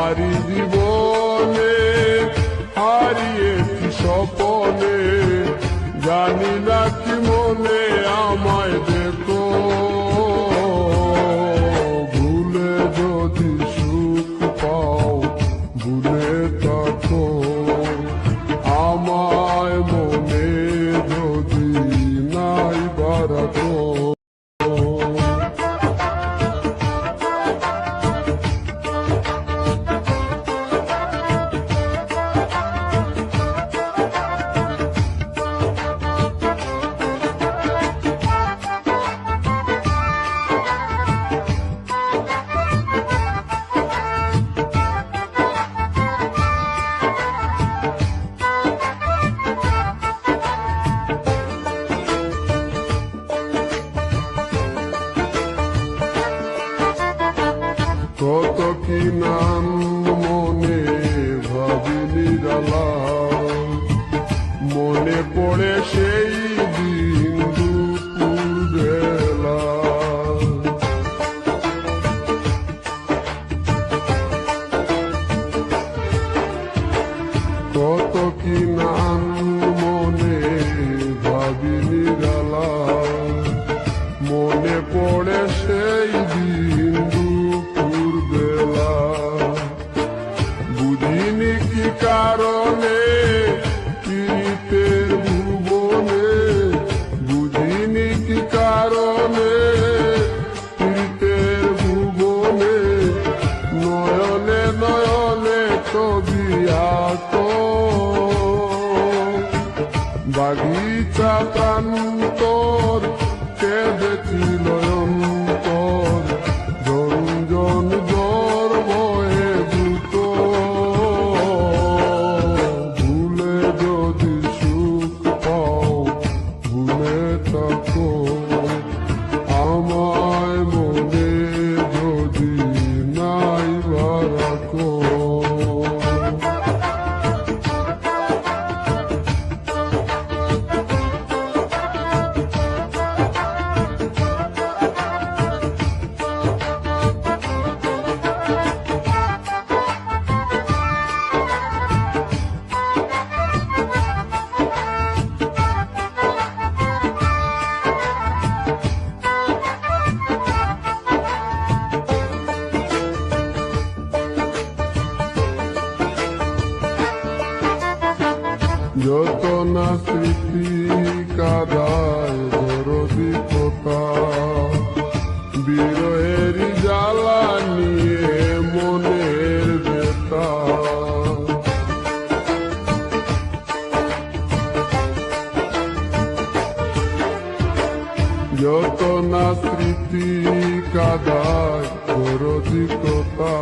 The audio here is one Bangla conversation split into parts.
আমারি জীবনে হারিয়েছি স্বপনে, জানি না কি মনে আমায় দেখো, ভুলে যদি সুখ পাও ভুলে থাকো, আমায় মনে যদি নাই বারাকো। কত কি নাম মনে ভাবি নিরালা, মনে পড়ে সেই দিন দুপুর বেলা, কত কি নাম মনে ভাবি নিরালা, মনে পড়ে সেই দিন দুপুর বেলা, বুঝিনি কি কারণে পীড়িতের ভুবনে, বুঝিনি কি কারণে পীড়িতের ভুবনে, নয়নে নয়নে ছবি আঁকো, বাগিচা প্রান্তর কেঁদেছিল অন্তর, রঞ্জন জ্বর বয়ে দ্রুত, ভুলে যদি সুখ পাও ভুলে থাকো, আমায় মনে যদি নাই বারাকো। যত না স্মৃতি কাদায় দরদি কথা, বিরহের জ্বালা নিয়ে মনের ব্যথা, যত না স্মৃতি কাদায় দরদি কথা,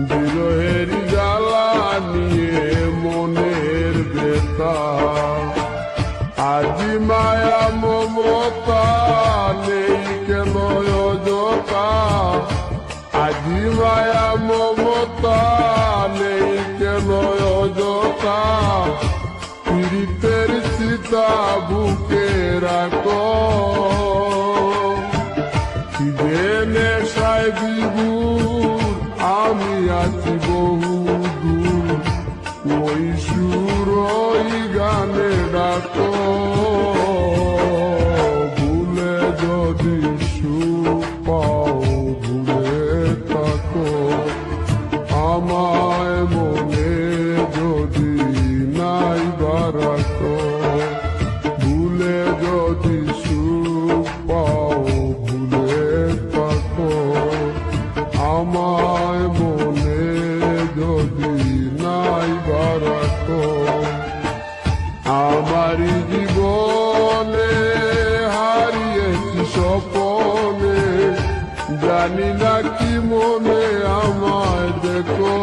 বিরহের জ্বালা নিয়ে মনের ব্যথা, আজি মায়া মমতা নেই কেন অযথা, আজি মায়া মমতা নেই কেন অযথা, পীড়িতের চিতা বুকে রাখো, কি যে নেশায় বিভোর আমি আছি বহু দূর, ওই সুর ওই গানে ডাকো, ভুলে যদি সুখ পাও ভুলে থাকো, আমায় মনে যদি নাই বারাকো, ভুলে যদি সুখ পাও ভুলে থাকো, আমায় মনে যদি নাই বারাকো। আমারি জীবনে হারিয়েছি স্বপনে, জানি না কি মনে আমায় দেখো।